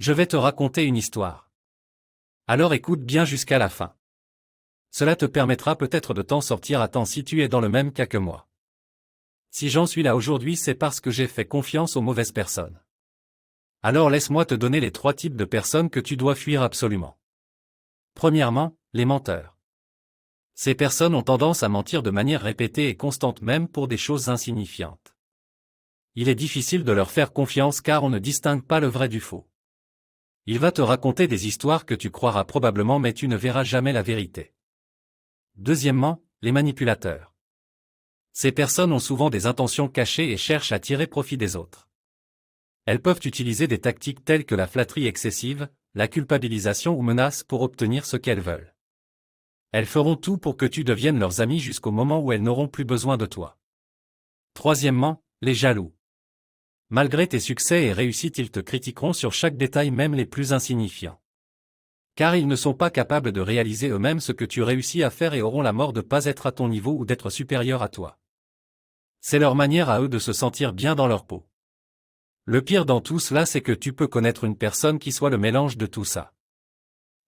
Je vais te raconter une histoire. Alors écoute bien jusqu'à la fin. Cela te permettra peut-être de t'en sortir à temps si tu es dans le même cas que moi. Si j'en suis là aujourd'hui, c'est parce que j'ai fait confiance aux mauvaises personnes. Alors laisse-moi te donner les 3 types de personnes que tu dois fuir absolument. Premièrement, les menteurs. Ces personnes ont tendance à mentir de manière répétée et constante même pour des choses insignifiantes. Il est difficile de leur faire confiance car on ne distingue pas le vrai du faux. Il va te raconter des histoires que tu croiras probablement mais tu ne verras jamais la vérité. Deuxièmement, les manipulateurs. Ces personnes ont souvent des intentions cachées et cherchent à tirer profit des autres. Elles peuvent utiliser des tactiques telles que la flatterie excessive, la culpabilisation ou menace pour obtenir ce qu'elles veulent. Elles feront tout pour que tu deviennes leurs amis jusqu'au moment où elles n'auront plus besoin de toi. Troisièmement, les jaloux. Malgré tes succès et réussites, ils te critiqueront sur chaque détail, même les plus insignifiants. Car ils ne sont pas capables de réaliser eux-mêmes ce que tu réussis à faire et auront la mort de pas être à ton niveau ou d'être supérieur à toi. C'est leur manière à eux de se sentir bien dans leur peau. Le pire dans tout cela, c'est que tu peux connaître une personne qui soit le mélange de tout ça.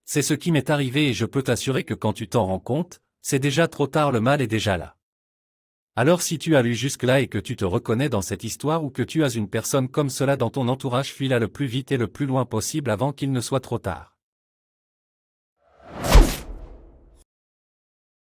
C'est ce qui m'est arrivé et je peux t'assurer que quand tu t'en rends compte, c'est déjà trop tard, le mal est déjà là. Alors si tu as lu jusque-là et que tu te reconnais dans cette histoire ou que tu as une personne comme cela dans ton entourage, fuis-la le plus vite et le plus loin possible avant qu'il ne soit trop tard.